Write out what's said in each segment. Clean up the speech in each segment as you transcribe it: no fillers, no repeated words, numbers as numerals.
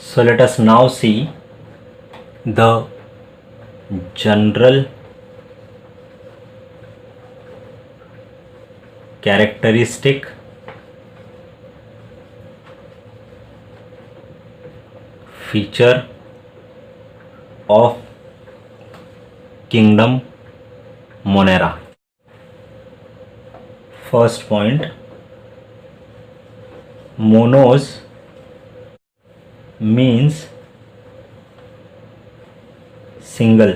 So let us now see the general characteristic feature of kingdom Monera. First point, monos means single.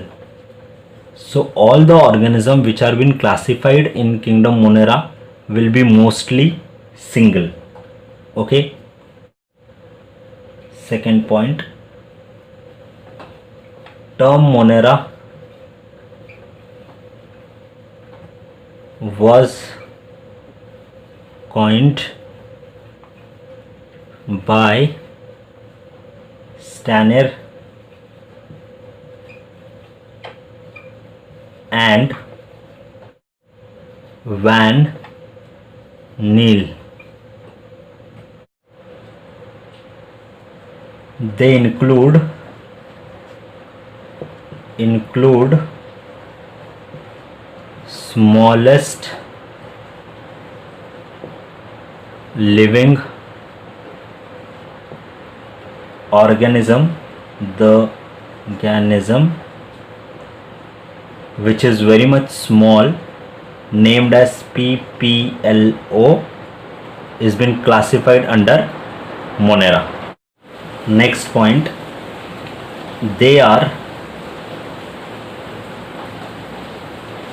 So all the organisms which are been classified in kingdom Monera will be mostly single. Okay. Second point, term Monera was coined by Stanner and Van Niel. They include smallest living organism, the organism which is very much small, named as PPLO, is been classified under Monera. Next point, they are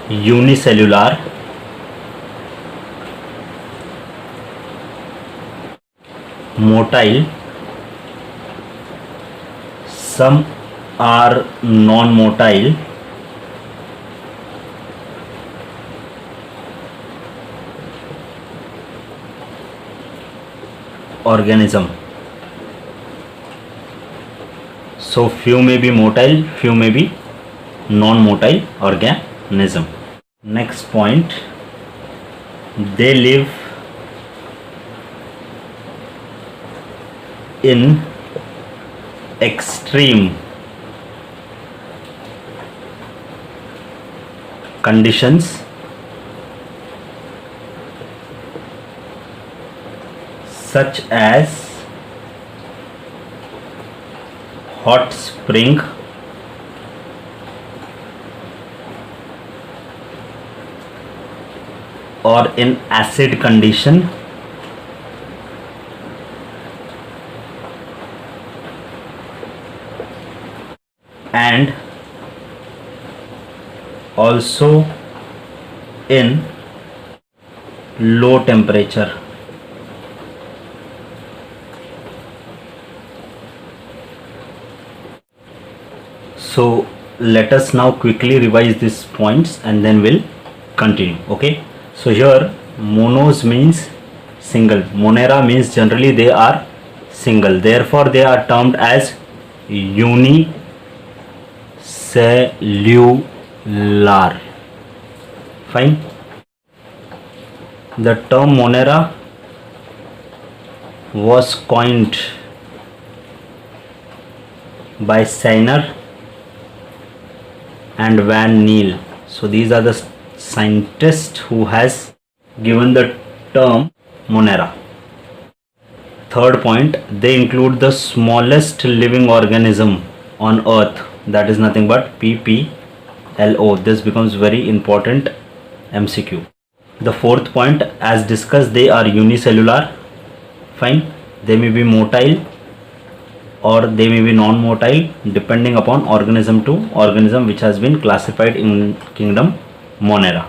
unicellular, motile, some are non-motile, organism. So few may be motile, few may be non-motile organism. Next point, they live in extreme conditions such as hot spring, or in acid condition, and also in low temperature. So let us now quickly revise these points and then we'll continue. Okay, so here monos means single, Monera means generally they are single, therefore they are termed as unicellular. Fine. The term Monera was coined by Steiner and Van Niel. So these are the scientists who has given the term Monera. Third point, they include the smallest living organism on earth, that is nothing but PPLO. This becomes very important MCQ. The fourth point, as discussed, they are unicellular. Fine. They may be motile or they may be non-motile depending upon organism to organism which has been classified in kingdom Monera.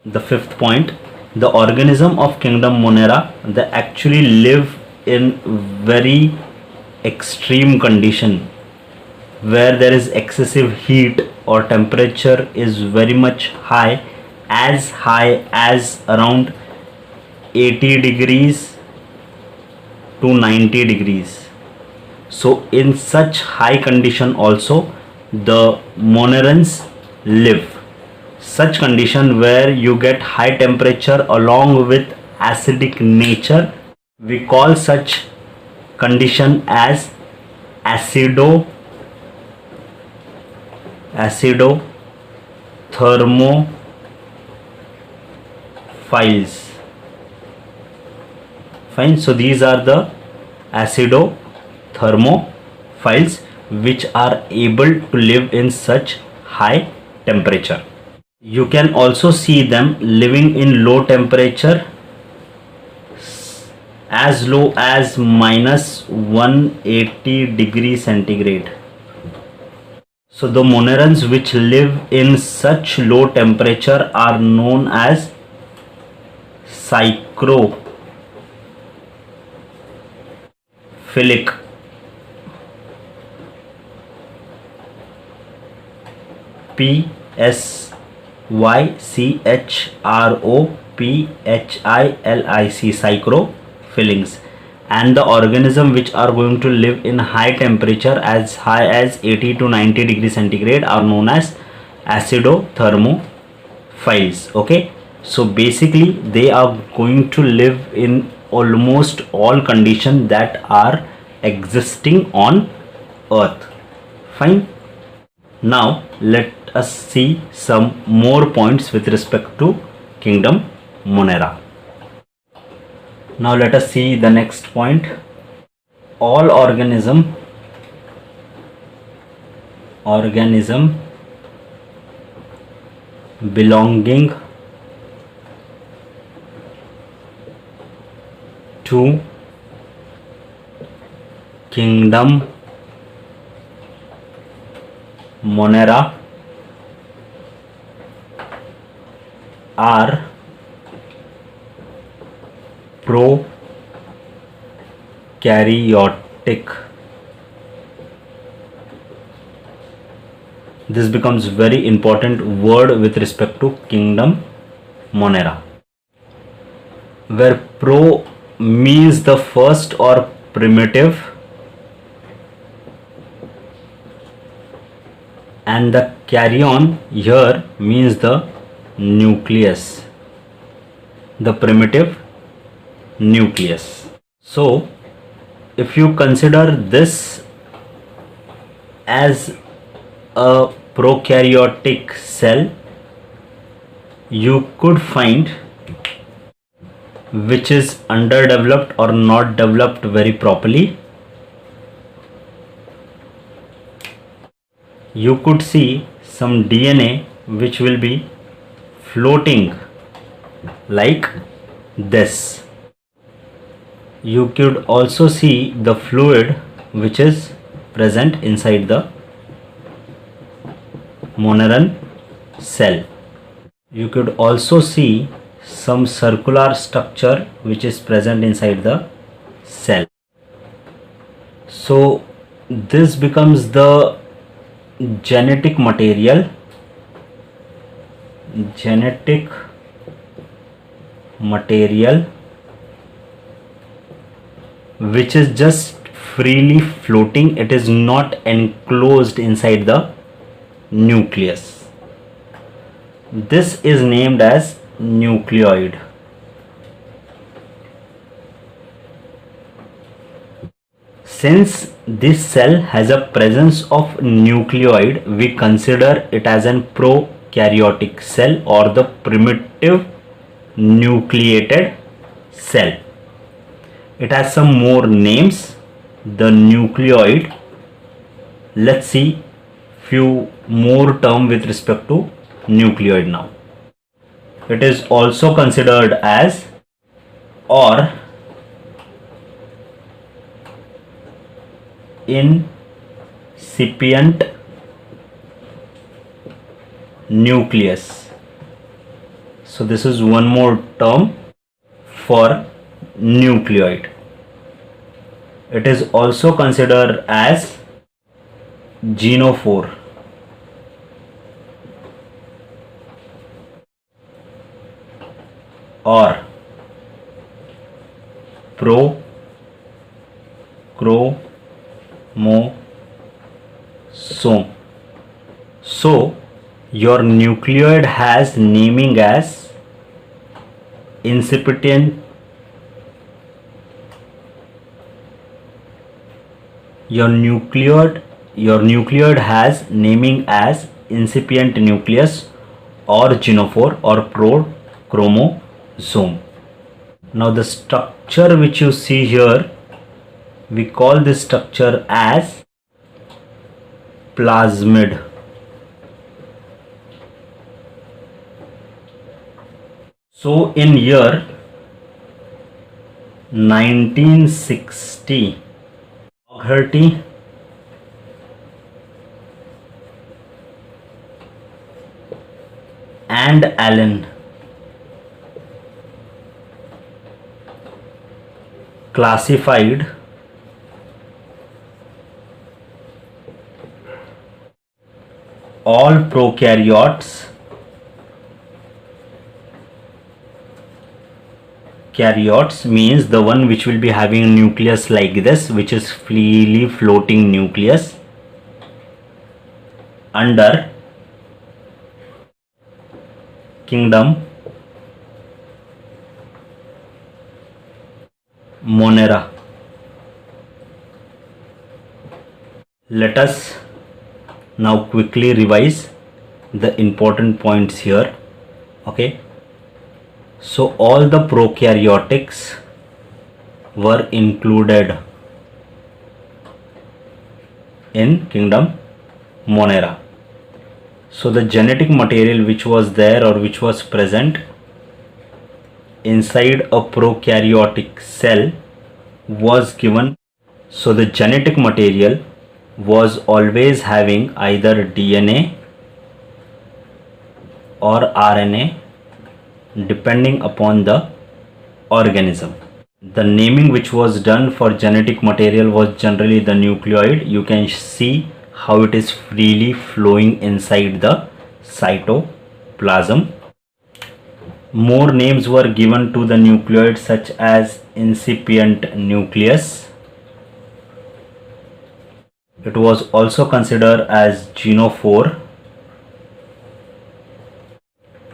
The fifth point, the organism of kingdom Monera, they actually live in very extreme condition where there is excessive heat or temperature is very much high as around 80 degrees to 90 degrees. So in such high condition also the Monerans live. Such condition where you get high temperature along with acidic nature, we call such condition as acidothermophiles. Fine. So these are the acidothermophiles which are able to live in such high temperature. You can also see them living in low temperature as low as minus 180 degrees centigrade. So the monerans which live in such low temperature are known as psychrophilic. PSYCHROPHILIC, psychrophilics. And the organism which are going to live in high temperature as high as 80 to 90 degrees centigrade are known as acidothermophiles. Okay, so basically they are going to live in almost all conditions that are existing on earth. Fine. Now let us see some more points with respect to kingdom Monera. Now let us see the next point. All organism belonging to kingdom Monera are prokaryotic. This becomes very important word with respect to kingdom Monera, where pro means the first or primitive and the karyon here means the nucleus, the primitive nucleus. So if you consider this as a prokaryotic cell, you could find which is underdeveloped or not developed very properly. You could see some DNA which will be floating like this. You could also see the fluid which is present inside the moneran cell. You could also see some circular structure which is present inside the cell. So this becomes the genetic material which is just freely floating. It is not enclosed inside the nucleus. This is named as nucleoid. Since this cell has a presence of nucleoid, we consider it as an prokaryotic cell or the primitive nucleated cell. It has some more names. The nucleoid. Let's see few more terms with respect to nucleoid now. It is also considered as or incipient nucleus. So this is one more term for nucleoid. It is also considered as genophore or prochromosome. So your nucleoid has naming as incipient Your nucleoid has naming as incipient nucleus or genophore or prochromosome. Now the structure which you see here, we call this structure as plasmid. So in year 1960, Dougherty and Allen classified all prokaryotes means the one which will be having a nucleus like this, which is freely floating nucleus, under kingdom Monera. Let us now quickly revise the important points here. Okay, so all the prokaryotics were included in kingdom Monera. So the genetic material which was there or which was present inside a prokaryotic cell was given. So the genetic material was always having either DNA or RNA depending upon the organism. The naming which was done for genetic material was generally the nucleoid. You can see how it is freely flowing inside the cytoplasm. More names were given to the nucleoid, such as incipient nucleus. It was also considered as genophore,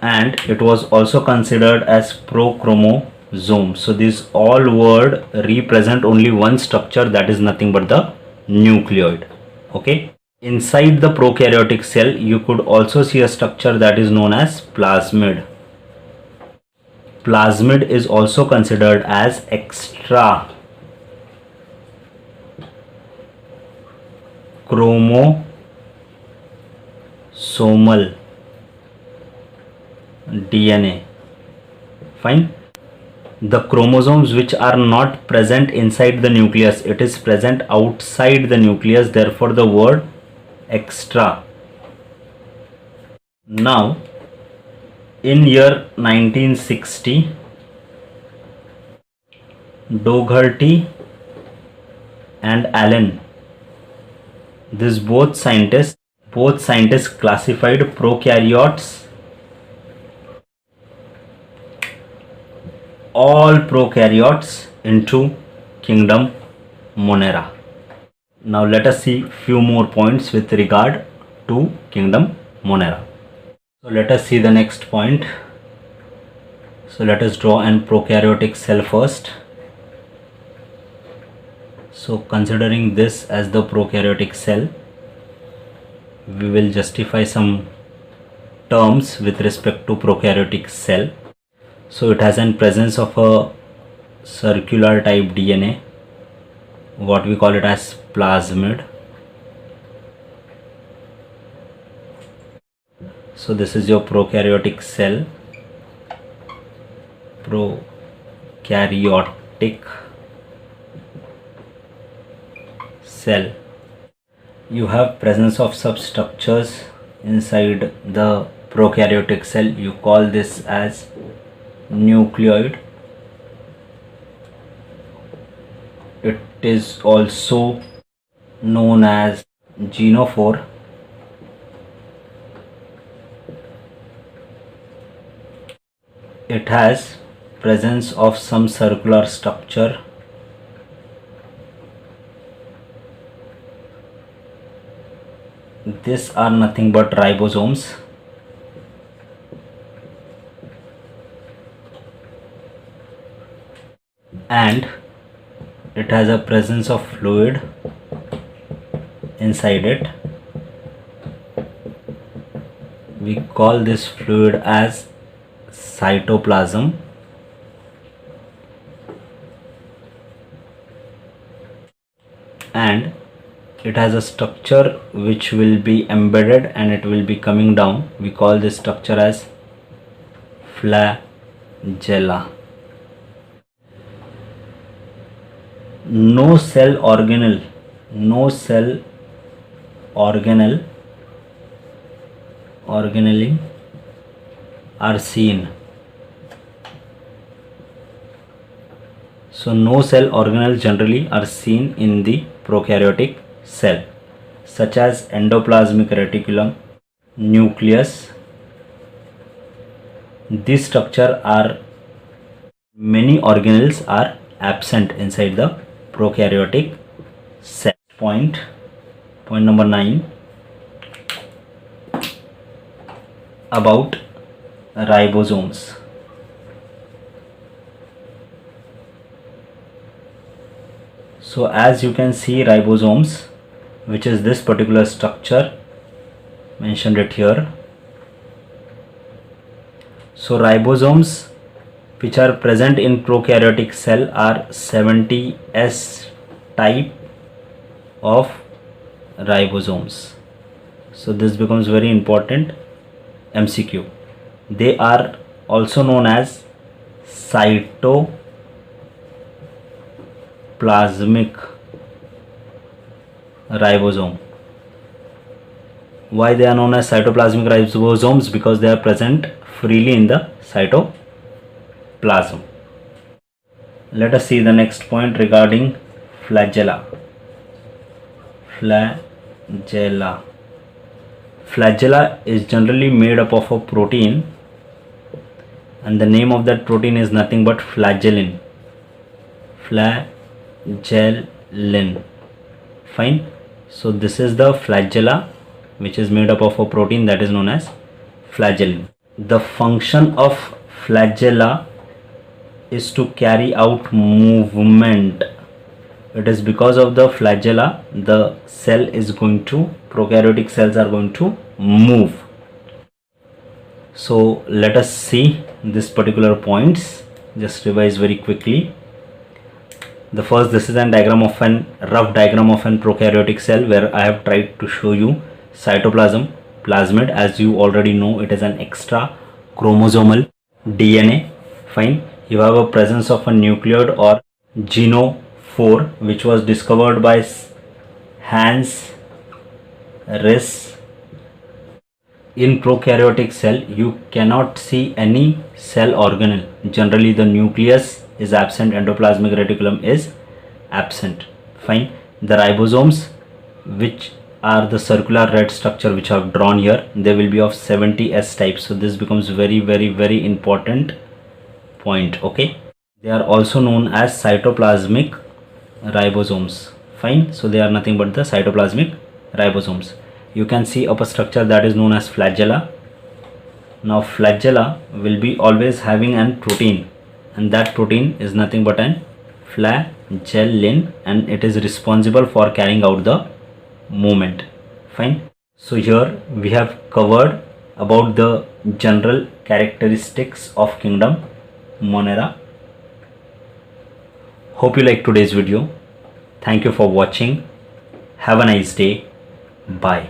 and it was also considered as prochromosome. So these all word represent only one structure, that is nothing but the nucleoid. Okay, inside the prokaryotic cell you could also see a structure that is known as plasmid. Plasmid is also considered as extra chromosomal DNA. Fine. The chromosomes which are not present inside the nucleus, it is present outside the nucleus, therefore the word extra. Now in year 1960, Dougherty and Allen, these both scientists classified all prokaryotes into kingdom Monera. Now let us see few more points with regard to kingdom Monera. So let us see the next point. So let us draw an prokaryotic cell first. So considering this as the prokaryotic cell, we will justify some terms with respect to prokaryotic cell. So it has an presence of a circular type DNA, what we call it as plasmid. So this is your prokaryotic cell, prokaryotic cell. You have presence of substructures inside the prokaryotic cell. You call this as nucleoid. It is also known as genophore. It has presence of some circular structure. These are nothing but ribosomes. And it has a presence of fluid inside it. We call this fluid as cytoplasm. And it has a structure which will be embedded and it will be coming down. We call this structure as flagella. No cell organelle are seen. So no cell organelles generally are seen in the prokaryotic cell, such as endoplasmic reticulum, nucleus. This structure are many organelles are absent inside the prokaryotic cell. Point number 9 about ribosomes. So as you can see, ribosomes, which is this particular structure, mentioned it here. So ribosomes which are present in prokaryotic cell are 70S type of ribosomes. So this becomes very important MCQ. They are also known as cytoplasmic ribosome. Why they are known as cytoplasmic ribosomes? Because they are present freely in the cytoplasm. Let us see the next point regarding flagella. Flagella is generally made up of a protein, and the name of that protein is nothing but flagellin. Fine. So this is the flagella, which is made up of a protein that is known as flagellin. The function of flagella is to carry out movement. It is because of the flagella the prokaryotic cells are going to move. So let us see this particular points. Just revise very quickly. The first, this is a rough diagram of an prokaryotic cell, where I have tried to show you cytoplasm, plasmid. As you already know, it is an extra chromosomal DNA. Fine. You have a presence of a nucleoid or genophore, which was discovered by Hans Riss. In prokaryotic cell, you cannot see any cell organelle. Generally, the nucleus is absent, endoplasmic reticulum is absent. Fine. The ribosomes, which are the circular red structure which I have drawn here, they will be of 70S type. So this becomes very, very, very important point. Okay. They are also known as cytoplasmic ribosomes. Fine. So they are nothing but the cytoplasmic ribosomes. You can see up a structure that is known as flagella. Now flagella will be always having an protein, and that protein is nothing but an flagellin, and it is responsible for carrying out the movement. Fine. So here we have covered about the general characteristics of kingdom Monera. Hope you like today's video. Thank you for watching. Have a nice day. Bye.